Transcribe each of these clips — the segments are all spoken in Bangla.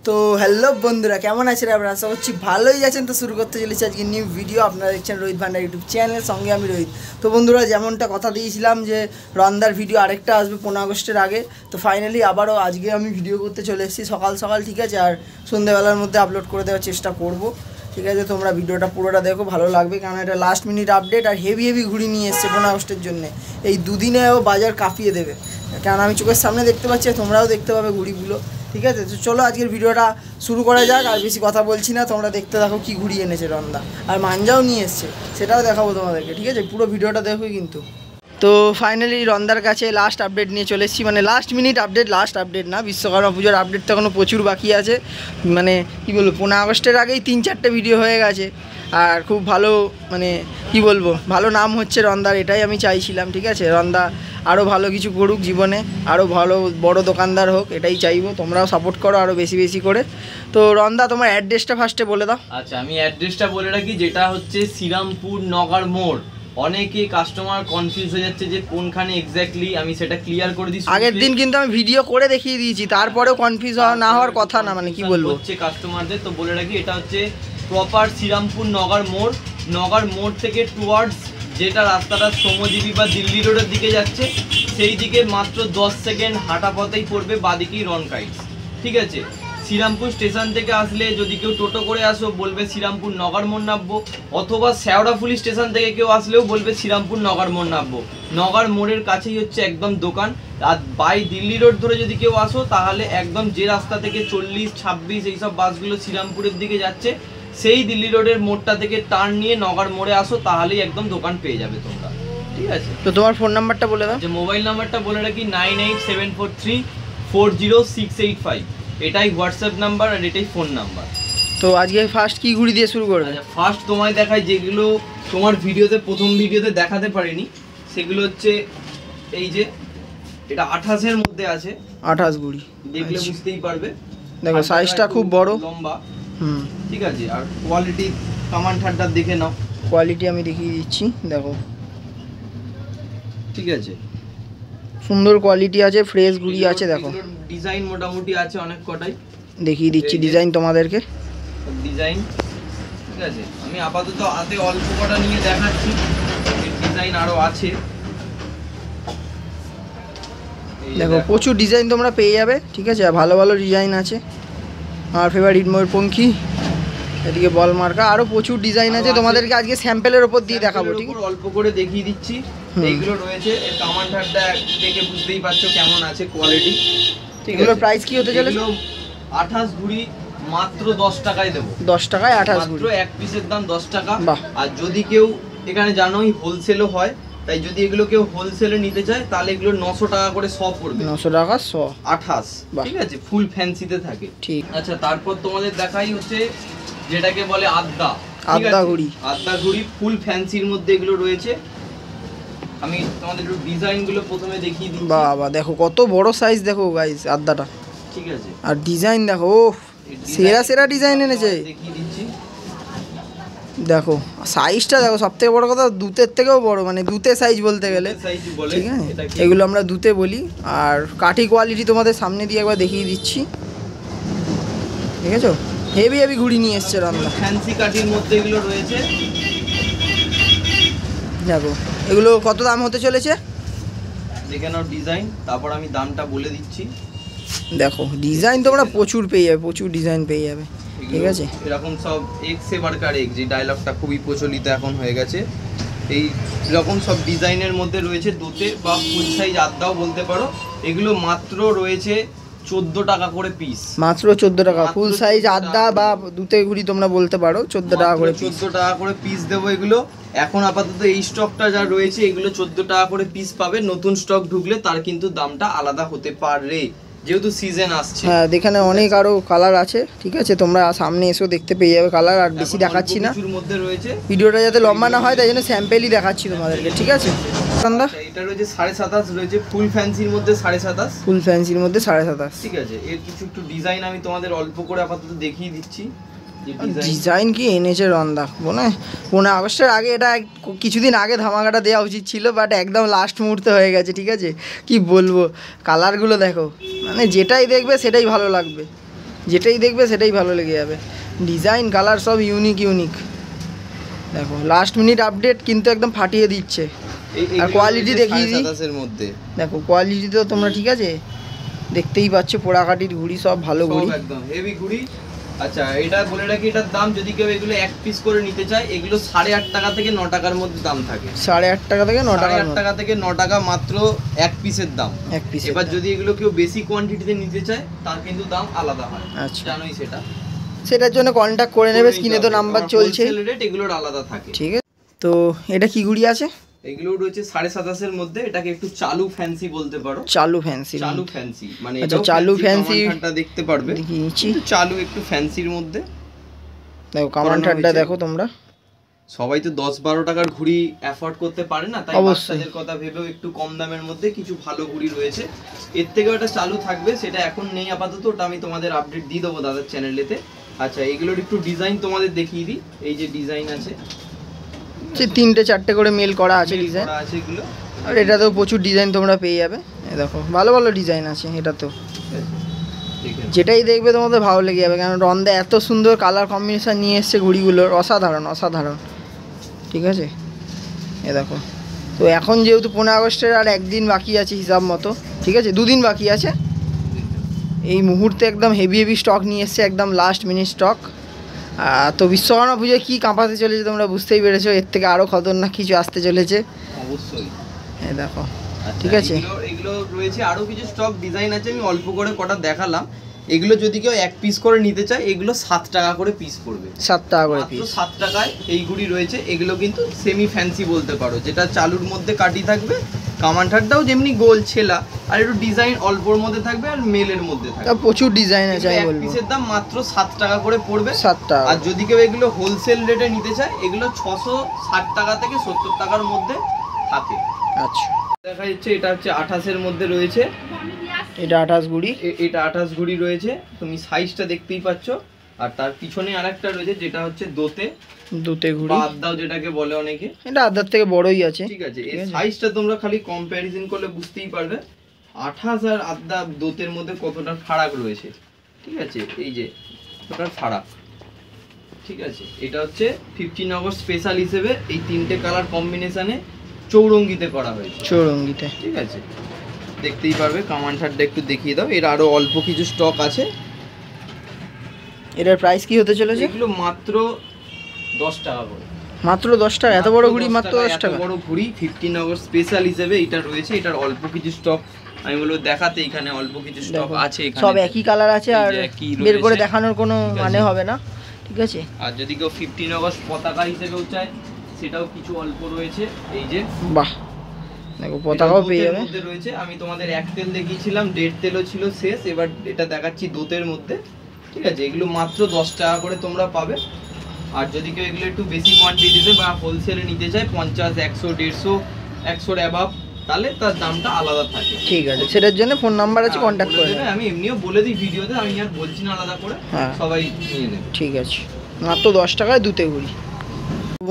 তো হ্যালো বন্ধুরা, কেমন আছেন আপনারা? আশা করছি ভালোই আছেন। তো শুরু করতে চলেছি আজকে নিউ ভিডিও। আপনারা দেখছেন রোহিত ভান্ডার ইউটিউব চ্যানেল, সঙ্গে আমি রোহিত। তো বন্ধুরা, যেমনটা কথা দিয়েছিলাম যে রন্দার ভিডিও আরেকটা আসবে 15 আগস্টের আগে, তো ফাইনালি আবারও আজকে আমি ভিডিও করতে চলে এসেছি সকাল সকাল, ঠিক আছে। আর সন্ধ্যেবেলার মধ্যে আপলোড করে দেওয়ার চেষ্টা করব, ঠিক আছে। তোমরা ভিডিওটা পুরোটা দেখো, ভালো লাগবে, কারণ এটা লাস্ট মিনিট আপডেট আর হেভি ঘুড়ি নিয়ে এসছে 15 আগস্টের জন্য। এই দুদিনেও বাজার কাঁপিয়ে দেবে, কারণ আমি চোখের সামনে দেখতে পাচ্ছি, তোমরাও দেখতে পাবে ঘুড়িগুলো, ঠিক আছে। তো চলো আজকের ভিডিওটা শুরু করা যাক। আর বেশি কথা বলছি না, তোমরা দেখতে দেখো কী ঘুড়ি এনেছে রন্দা, আর মাঞ্জাও নিয়ে এসছে, সেটাও দেখাবো তোমাদেরকে, ঠিক আছে। পুরো ভিডিওটা দেখো কিন্তু। তো ফাইনালি রন্দার কাছে লাস্ট আপডেট নিয়ে চলে এসেছি, মানে last minute update, last update না, বিশ্বকর্মা পুজোর আপডেট তো এখনও প্রচুর বাকি আছে। মানে কী বলবো, 15 আগস্টের আগেই 3-4টে ভিডিও হয়ে গেছে, আর খুব ভালো, মানে কি বলবো, ভালো নাম হচ্ছে রন্দার, এটাই আমি চাইছিলাম, ঠিক আছে। রন্দা আরও ভালো কিছু করুক জীবনে, আরও ভালো বড় দোকানদার হোক, এটাই চাইবো। তোমরাও সাপোর্ট করো আরও বেশি বেশি করে। তো রন্দা, তোমার অ্যাড্রেসটা ফার্স্টে বলে দাও। আচ্ছা, আমি অ্যাড্রেসটা বলে রাখি, যেটা হচ্ছে শ্রীরামপুর নগর মোড়। অনেকে কাস্টমার কনফিউজ হয়ে যাচ্ছে যে কোনখানে এক্স্যাক্টলি, আমি সেটা ক্লিয়ার করে দিই। আগের দিন কিন্তু আমি ভিডিও করে দেখিয়ে দিয়েছি, তারপরেও কনফিউজ না হওয়ার কথা না, মানে কি বলবো হচ্ছে কাস্টমারদের। তো বলে রাখি, এটা হচ্ছে প্রপার শ্রীরামপুর নগর মোড়। নগর মোড় থেকে টুয়ার্ডস যেটা রাস্তাটা শ্রমজীবী বা দিল্লি রোডের দিকে যাচ্ছে, সেই দিকে মাত্র 10 সেকেন্ড হাঁটা পথেই পড়বে বাদিকেই রনকাইটস, ঠিক আছে। শ্রীরামপুর স্টেশন থেকে আসলে যদি কেউ টোটো করে আসো, বলবে শ্রীরামপুর নগর মোড় নামবো, অথবা শেওড়াফুলি স্টেশন থেকে কেউ আসলেও বলবে শ্রীরামপুর নগর মোড় নামবো। নগর মোড়ের কাছেই হচ্ছে একদম দোকান। আর বাই দিল্লি রোড ধরে যদি কেউ আসো, তাহলে একদম যে রাস্তা থেকে 40, 26 এইসব বাসগুলো শ্রীরামপুরের দিকে যাচ্ছে, সেই দিল্লি রোডের মোড়টা থেকে টার্ন নিয়ে নগর মোড়ে আসো, তাহলেই একদম দোকান পেয়ে যাবে তোমরা, ঠিক আছে। তো তোমার ফোন নাম্বারটা বলে দাও। যে মোবাইল নাম্বারটা বলে রাখি 9874340685। এটাই হোয়াটসঅ্যাপ নাম্বার আর এটাই ফোন নাম্বার। তো আজকে ফার্স্ট কি ঘুড়ি দিয়ে শুরু করবে? আচ্ছা, ফার্স্ট তোমায় দেখাই যেগুলো তোমার ভিডিওতে, প্রথম ভিডিওতে দেখাতে পারিনি, সেগুলো হচ্ছে এই যে, এটা 28-এর মধ্যে আছে। 28 ঘুড়ি দেখলে বুঝতেই পারবে। দেখো সাইজটা খুব বড়, লম্বা, ঠিক আছে। আর কোয়ালিটি কামান ঠাড্ডার দেখে নাও, কোয়ালিটি আমি দেখিয়ে দিচ্ছি, দেখো, ঠিক আছে, সুন্দর কোয়ালিটি আছে, ফ্রেশ ঘুড়ি আছে। দেখো ডিজাইন মোটামুটি আছে অনেক কটাই, দেখিয়ে দিচ্ছি ডিজাইন তোমাদেরকে, ডিজাইন, ঠিক আছে। আমি আপাতত হাতে অল্প কটা নিয়ে দেখাচ্ছি, ডিজাইন আরো আছে। দেখো প্রচুর ডিজাইন তোমরা পেয়ে যাবে, ঠিক আছে। ভালো ভালো ডিজাইন আছে। আমার ফেভারিট ময়ূরপঙ্খী, এদিকে বল মার্কা, আরো প্রচুর ডিজাইন আছে। তোমাদেরকে আজকে স্যাম্পেলের উপর দিয়ে দেখাবো, ঠিক আছে। অল্প করে দেখিয়ে দিচ্ছি। এইগুলো রয়েছে, এর কামান ঠাড্ডা দেখে বুঝতেই পারছো কেমন আছে কোয়ালিটি, ঠিক আছে। এগুলোর প্রাইস কি হতে চলেছে? 28 ঘুড়ি মাত্র 10 টাকায় দেবো। 10 টাকায় 28 ঘুড়ি, মাত্র এক পিসের দাম 10 টাকা। আর যদি কেউ, এখানে জানোই হোলসেলও হয়, তাই যদি এগুলো কেউ হোলসেলে নিতে চায়, তাহলে এগুলো 900 টাকা করে 100 পড়বে। 900 টাকা 100, 28, ঠিক আছে। ফুল ফ্যান্সিতে থাকে, ঠিক। আচ্ছা, তারপর তোমাদের দেখাই হচ্ছে যেটাকে বলে আদ্দা, আদ্দা ঘুড়ি। আদ্দা ঘুড়ি ফুল ফ্যান্সির মধ্যে এগুলো রয়েছে। আমি তোমাদের একটু ডিজাইনগুলো প্রথমে দেখিয়ে দিই। বাবা দেখো কত বড় সাইজ, দেখো গাইস আদ্দাটা, ঠিক আছে। আর ডিজাইন দেখো, সেরা সেরা ডিজাইন এনেছে, দেখিয়ে দিচ্ছি। দেখো সাইজটা দেখো, সবথেকে বড় কথা দুতের থেকেও বড়, মানে দুতে সাইজ বলতে গেলে, ঠিক আছে। এগুলো আমরা দুতে বলি। আর কাঠি কোয়ালিটি তোমাদের সামনে দিয়ে একবার দেখিয়ে দিচ্ছি, ঠিক আছে। হেভি ঘুড়ি নিয়ে এসছে রান্না, ফ্যান্সি কাঠির মধ্যে এগুলো রয়েছে। দেখো এগুলো কত দাম হতে চলেছে দেখে নাও ডিজাইন, তারপর আমি দামটা বলে দিচ্ছি। দেখো ডিজাইন তোমরা প্রচুর পেয়ে যাবে, প্রচুর ডিজাইন পেয়ে যাবে, ঠিক আছে। এরকম সব এক্স এবারকার এক্স, যে ডায়লগটা খুবই প্রচলিত এখন হয়ে গেছে, এই রকম সব ডিজাইনের মধ্যে রয়েছে দোতে বা ফুল সাইজ আদ্দাও বলতে পারো। এগুলো মাত্র রয়েছে 14 টাকা করে পিস, মাত্র 14 টাকা। ফুল সাইজ আদ্দা বা দুতে ঘুড়ি তোমরা বলতে পারো, 14 টাকা করে, 14 টাকা করে পিস দেবো এগুলো। এখন আপাতত এই স্টকটা যা রয়েছে, এগুলো 14 টাকা করে পিস পাবে। নতুন স্টক ঢুকলে তার কিন্তু দামটা আলাদা হতে পারে, যেহেতু সিজন আসছে। হ্যাঁ, এখানে অনেক আরো কালার আছে, ঠিক আছে। তোমরা সামনে এসেও দেখতে পেয়ে যাবে কালার। আর বেশি দেখাচ্ছি না, মধ্যে রয়েছে, ভিডিওটা যাতে লম্বা না হয়, তাই জন্য স্যাম্পেলই দেখাচ্ছি তোমাদেরকে, ঠিক আছে। এটা রয়েছে 27.5, রয়েছে ফুল ফ্যান্সির মধ্যে 27.5, ফুল ফ্যান্সির মধ্যে 27.5, ঠিক আছে। এর কিছু একটু ডিজাইন আমি তোমাদের অল্প করে আপাতত দেখিয়ে দিচ্ছি। ডিজাইন কি এনেছে রন্দা, 15 আগস্টের আগে, এটা কিছুদিন আগে ধামাকাটা দেওয়া উচিত ছিল, বাট একদম লাস্ট মুহূর্তে হয়ে গেছে, ঠিক আছে। কি বলবো, কালারগুলো দেখো, মানে যেটাই দেখবে সেটাই ভালো লাগবে। যেটাই দেখবে সেটাই ভালো লেগে যাবে। ডিজাইন কালার সব ইউনিক। দেখো লাস্ট মিনিট আপডেট কিন্তু একদম ফাটিয়ে দিচ্ছে। আর কোয়ালিটি দেখিয়ে দিই, দেখো কোয়ালিটি তো তোমরা ঠিক আছে দেখতেই পাচ্ছ, পোড়াকাটির ঘুড়ি সব ভালো ঘুড়ি, একদম হেভি ঘুড়ি। আচ্ছা এটা বলে রাখি, এটার দাম যদি কেউ এগুলো এক পিস করে নিতে চায়, এগুলো 8.5 টাকা থেকে 9 টাকার মধ্যে দাম থাকে। 8.5 টাকা থেকে 9 টাকা, 8.5 টাকা থেকে 9 টাকা মাত্র এক পিসের দাম, এক পিস। এবার যদি এগুলো কেউ বেশি কোয়ান্টিটিতে নিতে চায় তার কিন্তু দাম আলাদা হয়। আচ্ছা জানোই সেটার জন্য কন্ট্যাক্ট করে নেবে, স্ক্রিনে তো নাম্বার চলছে, রেট এগুলোর আলাদা থাকে। ঠিক আছে। তো এটা কি ঘুড়ি আছে? এগুলো রয়েছে 27.5 এর মধ্যে, এটাকে একটু চালু ফ্যান্সি বলতে পারো। চালু ফ্যান্সি মানে আচ্ছা, চালু ফ্যান্সিটা দেখতে পারবে, চালু একটু ফ্যান্সির মধ্যে। দেখো কামানটা দেখো তোমরা, সবাই তো 10-12 টাকার ঘুড়ি অ্যাফোর্ড করতে পারে না, তাই বাচ্চাদের কথা ভেবেও একটু কম দামের মধ্যে কিছু ভালো ঘুড়ি রয়েছে। এর থেকেও একটা চালু থাকবে, সেটা এখন নেই আপাতত, ওটা আমি তোমাদের আপডেট দিয়ে দেবো দাদার চ্যানেলেতে। আচ্ছা এগুলোর একটু ডিজাইন তোমাদের দেখিয়ে দিই। এই যে ডিজাইন আছে, 3-4টে করে মেল করা আছে ডিজাইন আছে এগুলো, আর এটাতেও প্রচুর ডিজাইন তোমরা পেয়ে যাবে। দেখো ভালো ডিজাইন আছে, এটা তো যেটাই দেখবে তোমাদের ভালো লেগে যাবে, কারণ রন্দা এত সুন্দর কালার কম্বিনেশন নিয়ে এসছে ঘুড়িগুলোর, অসাধারণ। ঠিক আছে, এ দেখো। তো এখন যেহেতু 15 আগস্টের আর একদিন বাকি আছে হিসাব মতো, ঠিক আছে 2 দিন বাকি আছে, এই মুহূর্তে একদম হেভি স্টক নিয়ে এসছে, একদম লাস্ট মিনিট স্টক। তো বিশ্বকর্মা পুজোয় কী কাঁপাতে চলেছে তোমরা বুঝতেই পেরেছো, এর থেকে আরও খতরনাক কিছু আসতে চলেছে অবশ্যই। এই দেখো, ঠিক আছে এগুলো রয়েছে আরও কিছু স্টক ডিজাইন আছে, আমি অল্প করে কটা দেখালাম। এগুলো যদি কেউ এক পিস করে নিতে চায়, এগুলো 7 টাকা করে পিস পড়বে, 7 টাকা করে পিস, 7 টাকায় এই ঘুড়ি রয়েছে। এগুলো কিন্তু সেমি ফ্যান্সি বলতে পারো, যেটা চালুর মধ্যে কাটি থাকবে, কামানঠারটাও যেমনি গোল ছেলা, আর একটু ডিজাইন অল্পর মধ্যে থাকবে, আর মেলের মধ্যে থাকবে, প্রচুর ডিজাইন আছে। আমি বলবো পিসের দাম মাত্র 7 টাকা করে পড়বে, 7 টাকা। আর যদি কেউ এগুলো হোলসেল রেটে নিতে চায়, এগুলো 660 টাকা থেকে 70 টাকার মধ্যে থাকে। আচ্ছা দেখা যাচ্ছে এটা হচ্ছে 28 এর মধ্যে রয়েছে, এটা 28 ঘুড়ি, এটা 28 ঘুড়ি রয়েছে, তুমি সাইজটা দেখতেই পাচ্ছ। আর তার পিছনে আরেকটা রয়েছে যেটা হচ্ছে দোতে ঘুড়ি, আদ্দাও যেটাকে বলে অনেকে, এটা আদ্দার থেকে বড়ই আছে, ঠিক আছে। এর সাইজটা তোমরা খালি কম্প্যারিজন করলে বুঝতেই পারবে 28 আর আদ্দা দোতের মধ্যে কতটা ফারাক রয়েছে, ঠিক আছে। এই যে ওটার ফারাক, ঠিক আছে। এটা হচ্ছে 15 আগস্ট স্পেশাল হিসেবে এই 3টে কালার কম্বিনেশনে চৌরঙ্গিতে করা হয়েছে, চৌরঙ্গিতে, ঠিক আছে। দেখতেই পারবে, কামানঠারটা একটু দেখিয়ে দাও, এর আরো অল্প কিছু স্টক আছে। এটার প্রাইস কি হতে চলেছে? এগুলো মাত্র 10 টাকা করে, মাত্র 10 টাকা। এত বড় ঘুড়ি মাত্র 10 টাকা, বড় ঘুড়ি 15 আগস্ট স্পেশাল হিসেবে এটা রয়েছে। এটার অল্প কিছু স্টক আমি বলবো দেখাতে, এখানে অল্প কিছু স্টক আছে, এখানে সব একই কালার আছে, আর বের করে দেখানোর কোনো মানে হবে না, ঠিক আছে। আর যদি কেউ 15 আগস্ট পতাকা হিসেবেও চায়, সেটাও কিছু অল্প রয়েছে। এই যে বাহ, দেখো পতাকাও পেয়ে যাবে মধ্যে রয়েছে। আমি তোমাদের এক তেল দেখিয়েছিলাম, 1.5 তেলও ছিল শেষ, এবার এটা দেখাচ্ছি দোতের মধ্যে, ঠিক আছে। এগুলো মাত্র 10 টাকা করে তোমরা পাবে। আর যদি কেউ এগুলো একটু বেশি কোয়ান্টিটিতে বা হোলসেলে নিতে চায়, 50, 100, 150, 100 অ্যাবাভ, তাহলে তার দামটা আলাদা থাকে, ঠিক আছে। সেটার জন্য ফোন নাম্বার আছে, কন্ট্যাক্ট করে নেবে। আমি এমনিও বলে দিই ভিডিওতে, আমি আর বলছি না আলাদা করে, সবাই নিয়ে নেবে, ঠিক আছে। মাত্র 10 টাকায় দুতে ঘুড়ি।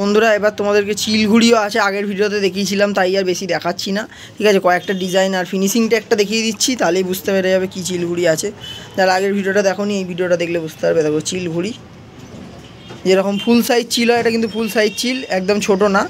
বন্ধুরা এবার তোমাদেরকে চিল ঘুড়িও আছে, আগের ভিডিওতে দেখিয়েছিলাম, তাই আর বেশি দেখাচ্ছি না, ঠিক আছে। কয়েকটা ডিজাইন আর ফিনিশিংটা একটা দেখিয়ে দিচ্ছি, তাহলেই বুঝতে পেরে যাবে কী চিল ঘুড়ি আছে। যারা আগের ভিডিওটা দেখোনি, এই ভিডিওটা দেখলে বুঝতে পারবে। দেখো চিল ঘুড়ি, যেরকম ফুল সাইজ চিল হয়, এটা কিন্তু ফুল সাইজ চিল, একদম ছোট না,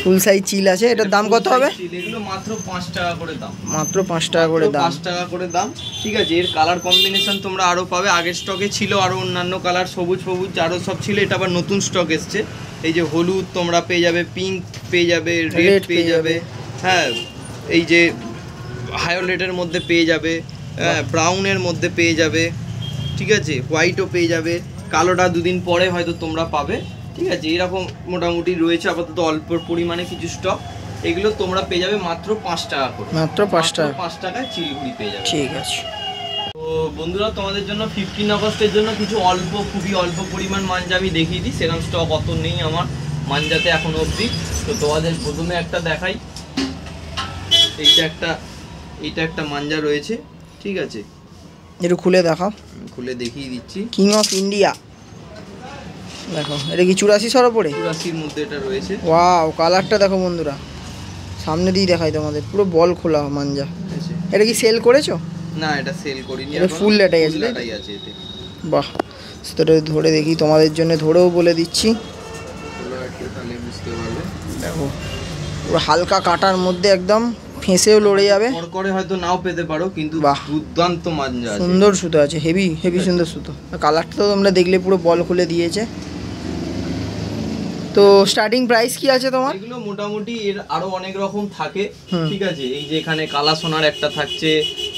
ফুল সাইজ চিল আছে। এটার দাম কত হবে? এগুলো মাত্র 5 টাকা করে দাম, মাত্র 5 টাকা করে দাম, 5 টাকা করে দাম, ঠিক আছে। এর কালার কম্বিনেশন তোমরা আরও পাবে, আগের স্টকে ছিল আরও অন্যান্য কালার, সবুজ আরও সব ছিল, এটা আবার নতুন স্টক এসছে। এই যে হলুদ তোমরা পেয়ে যাবে, পিঙ্ক পেয়ে যাবে, রেড পেয়ে যাবে, হ্যাঁ এই যে ভায়োলেটের মধ্যে পেয়ে যাবে, হ্যাঁ ব্রাউনের মধ্যে পেয়ে যাবে, ঠিক আছে। হোয়াইটও পেয়ে যাবে, কালোটা 2 দিন পরে হয়তো তোমরা পাবে, ঠিক আছে। এরকম মোটামুটি রয়েছে আপাতত অল্প পরিমাণে কিছু স্টক। এগুলো তোমরা পেয়ে যাবে মাত্র 5 টাকা করে, মাত্র 5 টাকা, 5 টাকায় চিলঘুড়ি পেয়ে যাবে, ঠিক আছে। তো বন্ধুরা তোমাদের জন্য 15 আগস্টের জন্য কিছু খুবই অল্প পরিমাণ মাঞ্জা আমি দেখিয়ে দিই, সেরকম স্টক অত নেই আমার মাঞ্জাতে এখনো অবধি। তো তোমাদের প্রথমে একটা দেখাই, এইটা একটা মাঞ্জা রয়েছে, ঠিক আছে। একটু খুলে দেখাও, খুলে দেখিয়ে দিচ্ছি। কিং অফ ইন্ডিয়া, দেখো এটা কি 84 ওপরে? 84-র মধ্যে এটা রয়েছে। ওয়াও, কালারটা দেখো বন্ধুরা, সামনে দিয়ে দেখাই তোমাদের, পুরো বল খোলা মাঞ্জা। এটা কি সেল করেছো? না, এটা সেল করিনি, এটা ফুল এটাই আছে, এটাই আছে এতে। বাহ, সুতোটা ধরে দেখি তোমাদের জন্য, ধরেও বলে দিচ্ছি। দেখো পুরো হালকা কাটার মধ্যে একদম ফেঁসেও লড়ে যাবে, করে হয়তো নাও পেতে পারো, কিন্তু বাহ দুর্দান্ত মাঞ্জা আছে, সুন্দর সুতো আছে, হেভি হেভি সুন্দর সুতো। কালারটা তো তোমরা দেখলে পুরো বল খুলে দিয়েছে। তো স্টার্টিং প্রাইস কি আছে তোমার? এগুলো মোটামুটি এর আরো অনেক রকম থাকে, ঠিক আছে। এই যে এখানে কালা সোনার একটা থাকছে,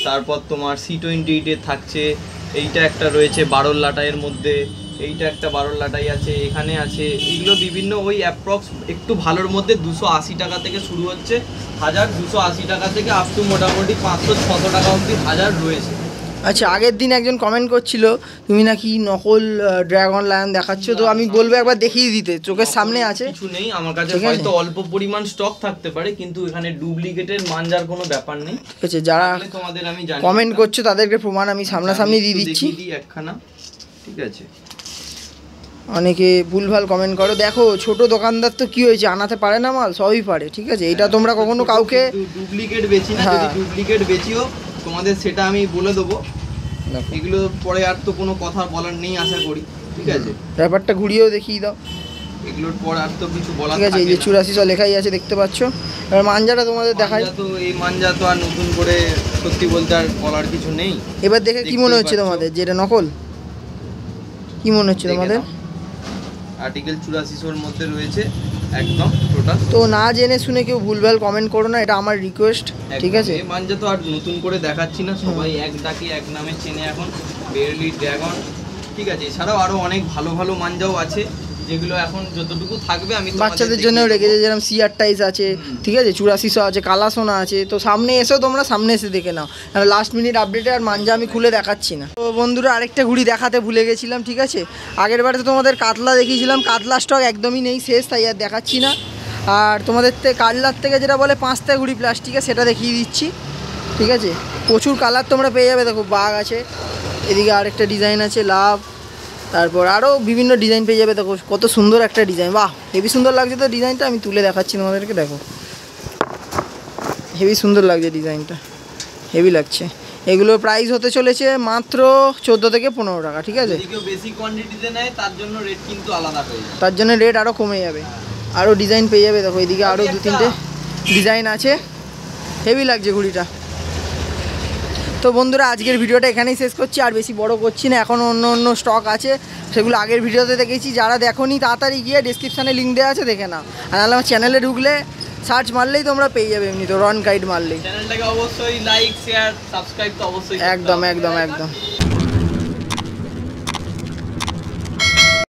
তারপর তোমার C28 এর থাকছে, এইটা একটা রয়েছে 12 লাটাইয়ের মধ্যে, এইটা একটা 12 লাটাই আছে, এখানে আছে। এগুলো বিভিন্ন ওই অ্যাপ্রক্স একটু ভালোর মধ্যে 280 টাকা থেকে শুরু হচ্ছে, 1280 টাকা থেকে আপ টু মোটামুটি 500-600 টাকা অবধি 1000 রয়েছে। আচ্ছা, আগের দিন একজন কমেন্ট করছিল তুমি নাকি নকল ড্রাগন লায়ন দেখাচ্ছ, তো আমি বলবো একবার দেখিয়ে দিতে, চোখের সামনে আছে। কিছু নেই আমার কাছে, হয়তো অল্প পরিমাণ স্টক থাকতে পারে, কিন্তু এখানে ডুপ্লিকেটের মানজার কোনো ব্যাপার নেই, ঠিক আছে। যারা তোমাদের আমি জানি কমেন্ট করছো তাদেরকে প্রমাণ আমি সামনাসামনি দিয়ে দিচ্ছি একখানা, ঠিক আছে। অনেকে ভুলভাল কমেন্ট করো, দেখো ছোট দোকানদার তো কি হয়েছে, আনাতে পারে না মাল, সবই পারে, ঠিক আছে। এটা তোমরা কখনো কাউকে ডুপ্লিকেট বেচি না, যদি ডুপ্লিকেট বেচিও তোমাদের সেটা আমি বলে দেবো, এগুলো পরে আর তো কোনো কথা বলার নেই আশা করি, ঠিক আছে। ব্যাপারটা ঘুরিয়েও দেখিয়ে দাও, এগুলোর পর আর তো কিছু বলার ঠিক আছে। এই যে 84 লেখাই আছে দেখতে পাচ্ছ। এবার মাঞ্জাটা তোমাদের দেখাই, তো এই মাঞ্জা তো আর নতুন করে সত্যি বলতে আর বলার কিছু নেই। এবার দেখে কি মনে হচ্ছে তোমাদের, যে এটা নকল? কি মনে হচ্ছে তোমাদের? আর্টিকেল 84 মধ্যে রয়েছে একদম টোটাল। তো না জেনে শুনে কেউ ভুলভাল কমেন্ট করো না, এটা আমার রিকোয়েস্ট, ঠিক আছে। এই মাঞ্জা তো আর নতুন করে দেখাচ্ছি না, সবাই এক ডাকে এক নামে চেনে এখন, বেয়ারলি ড্রাগন, ঠিক আছে। এছাড়াও আরো অনেক ভালো ভালো মাঞ্জাও আছে, যেগুলো এখন যতটুকু থাকবে আমি বাচ্চাদের জন্য রেখেছে, যেরকম C28 আছে, ঠিক আছে, 8400 আছে, কালা সোনা আছে। তো সামনে এসেও তোমরা সামনে এসে দেখে নাও, লাস্ট মিনিট আপডেটে আর মাঞ্জা আমি খুলে দেখাচ্ছি না। তো বন্ধুরা, আরেকটা ঘুড়ি দেখাতে ভুলে গেছিলাম, ঠিক আছে। আগের বারে তো তোমাদের কাতলা দেখিয়েছিলাম, কাতলা স্টক একদমই নেই, শেষ, তাই আর দেখাচ্ছি না। আর তোমাদের কাতলার থেকে যেটা বলে 5টা ঘুড়ি প্লাস্টিকে, সেটা দেখিয়ে দিচ্ছি, ঠিক আছে। প্রচুর কালার তোমরা পেয়ে যাবে, দেখো বাঘ আছে, এদিকে আরেকটা ডিজাইন আছে লাভ, তারপর আরও বিভিন্ন ডিজাইন পেয়ে যাবে। দেখো কত সুন্দর একটা ডিজাইন, বাহ হেভি সুন্দর লাগছে তো ডিজাইনটা, আমি তুলে দেখাচ্ছি তোমাদেরকে। দেখো হেভি সুন্দর লাগছে ডিজাইনটা, হেভি লাগছে। এগুলোর প্রাইস হতে চলেছে মাত্র 14 থেকে 15 টাকা, ঠিক আছে। যদি কেউ বেশি কোয়ান্টিটিতে নেয় তার জন্য রেট কিন্তু আলাদা হয়ে যাবে, তার জন্য রেট আরও কমে যাবে, আরও ডিজাইন পেয়ে যাবে। দেখো এদিকে আরও 2-3টে ডিজাইন আছে, হেভি লাগছে ঘুড়িটা। তো বন্ধুরা, আজকের ভিডিওটা এখানেই শেষ করছি, আর বেশি বড় করছি না। এখন অন্য অন্য স্টক আছে, সেগুলো আগের ভিডিওতে দেখেছি, যারা দেখোনি তাড়াতাড়ি গিয়ে ডেসক্রিপশানে লিঙ্ক দেওয়া আছে, দেখে নাও। আর নাহলে আমার চ্যানেলে ঢুকলে সার্চ মারলেই তোমরা পেয়ে যাবে, এমনি তো রন গাইড মারলেই। চ্যানেলটাকে অবশ্যই লাইক শেয়ার সাবস্ক্রাইব তো অবশ্যই একদম একদম একদম।